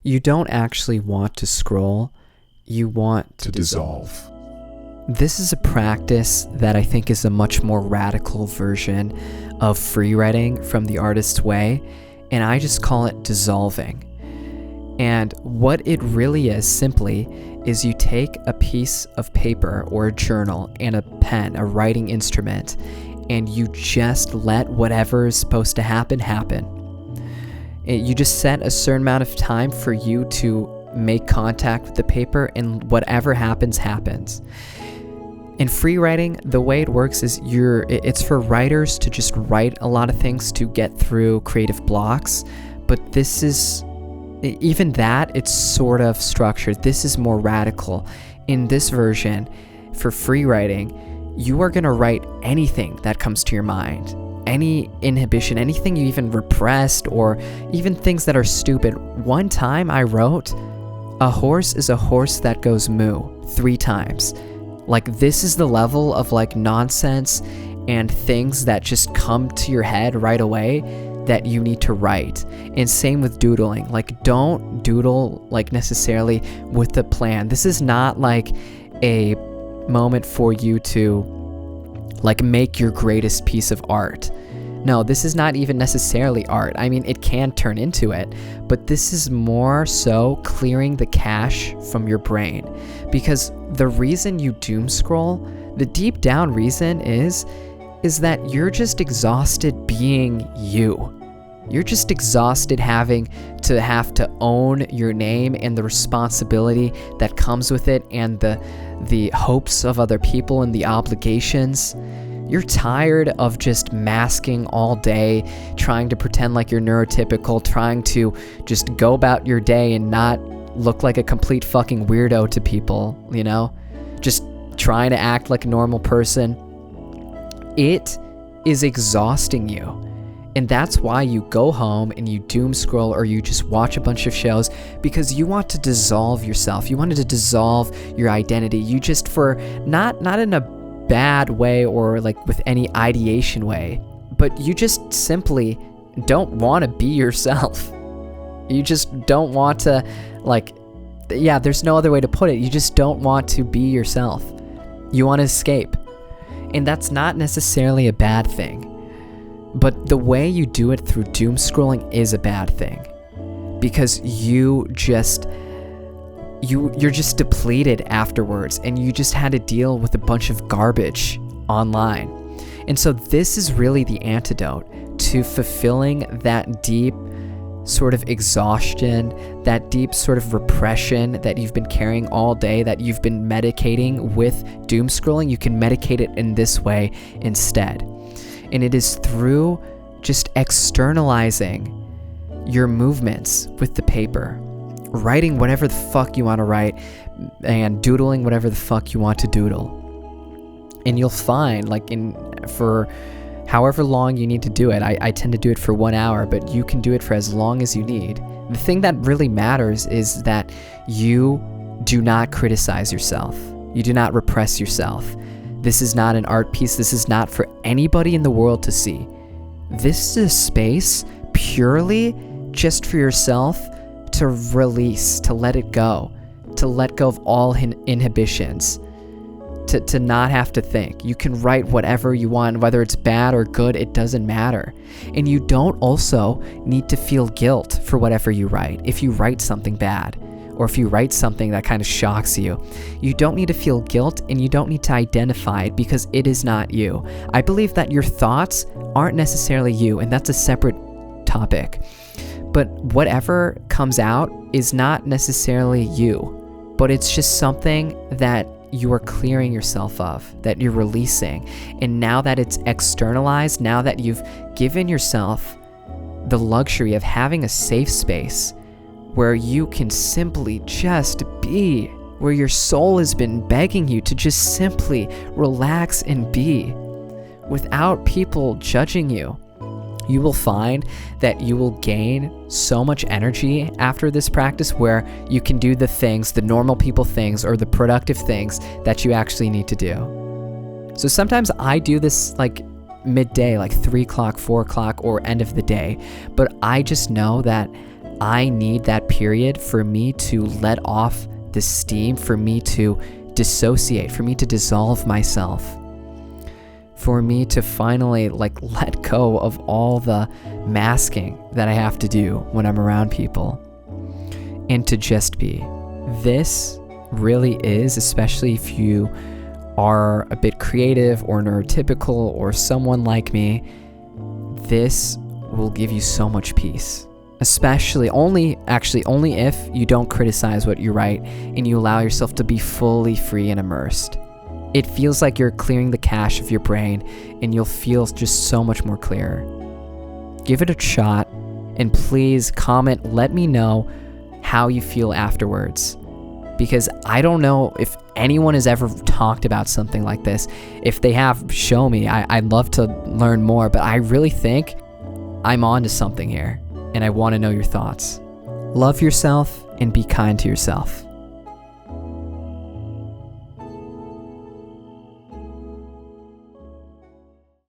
You don't actually want to scroll, you want to dissolve. This is a practice that I think is a much more radical version of free writing from the artist's way, and I just call it dissolving. And what it really is simply is you take a piece of paper or a journal and a pen, a writing instrument, and you just let whatever is supposed to happen. You just set a certain amount of time for you to make contact with the paper, and whatever happens. In free writing, the way it works is it's for writers to just write a lot of things to get through creative blocks, but this is, even that, it's sort of structured. This is more radical. In this version, for free writing, you are going to write anything that comes to your mind. Any inhibition, anything you even repressed, or even things that are stupid. One time I wrote, a horse is a horse that goes moo 3 times. Like, this is the level of like nonsense and things that just come to your head right away that you need to write. And same with doodling. Like, don't doodle like necessarily with the plan. This is not like a moment for you to like make your greatest piece of art. No, this is not even necessarily art. I mean, it can turn into it, but this is more so clearing the cache from your brain. Because the reason you doom scroll, the deep down reason is that you're just exhausted being you. You're just exhausted having to own your name and the responsibility that comes with it, and the hopes of other people and the obligations. You're tired of just masking all day, trying to pretend like you're neurotypical, trying to just go about your day and not look like a complete fucking weirdo to people, you know? Just trying to act like a normal person. It is exhausting you. And that's why you go home and you doom scroll, or you just watch a bunch of shows, because you want to dissolve yourself. You wanted to dissolve your identity. You just, for not in a bad way or like with any ideation way, but you just simply don't want to be yourself. You just don't want to, like, yeah, there's no other way to put it. You just don't want to be yourself. You want to escape. And that's not necessarily a bad thing. But the way you do it through doom scrolling is a bad thing, because you're just depleted afterwards, and you just had to deal with a bunch of garbage online. And so this is really the antidote to fulfilling that deep sort of exhaustion, that deep sort of repression that you've been carrying all day, that you've been medicating with doom scrolling. You can medicate it in this way instead. And it is through just externalizing your movements with the paper, writing whatever the fuck you want to write, and doodling whatever the fuck you want to doodle. And you'll find, like, for however long you need to do it, I tend to do it for 1 hour, but you can do it for as long as you need. The thing that really matters is that you do not criticize yourself. You do not repress yourself. This is not an art piece. This is not for anybody in the world to see. This is a space purely just for yourself to release, to let it go, to let go of all inhibitions, to not have to think. You can write whatever you want, whether it's bad or good, it doesn't matter. And you don't also need to feel guilt for whatever you write. If you write something bad, or if you write something that kind of shocks you, you don't need to feel guilt, and you don't need to identify it, because it is not you. I believe that your thoughts aren't necessarily you, and that's a separate topic. But whatever comes out is not necessarily you, but it's just something that you are clearing yourself of, that you're releasing. And now that it's externalized, now that you've given yourself the luxury of having a safe space where you can simply just be, where your soul has been begging you to just simply relax and be without people judging you, you will find that you will gain so much energy after this practice, where you can do the things, the normal people things, or the productive things that you actually need to do. So sometimes I do this like midday, like 3 o'clock, 4 o'clock, or end of the day, but I just know that I need that period for me to let off the steam, for me to dissociate, for me to dissolve myself, for me to finally let go of all the masking that I have to do when I'm around people, and to just be. This really is, especially if you are a bit creative or neurotypical or someone like me, this will give you so much peace. Especially only if you don't criticize what you write and you allow yourself to be fully free and immersed. It feels like you're clearing the cache of your brain, and you'll feel just so much more clearer. Give it a shot, and please comment, let me know how you feel afterwards. Because I don't know if anyone has ever talked about something like this. If they have, show me. I'd love to learn more, but I really think I'm onto something here, and I want to know your thoughts. Love yourself and be kind to yourself.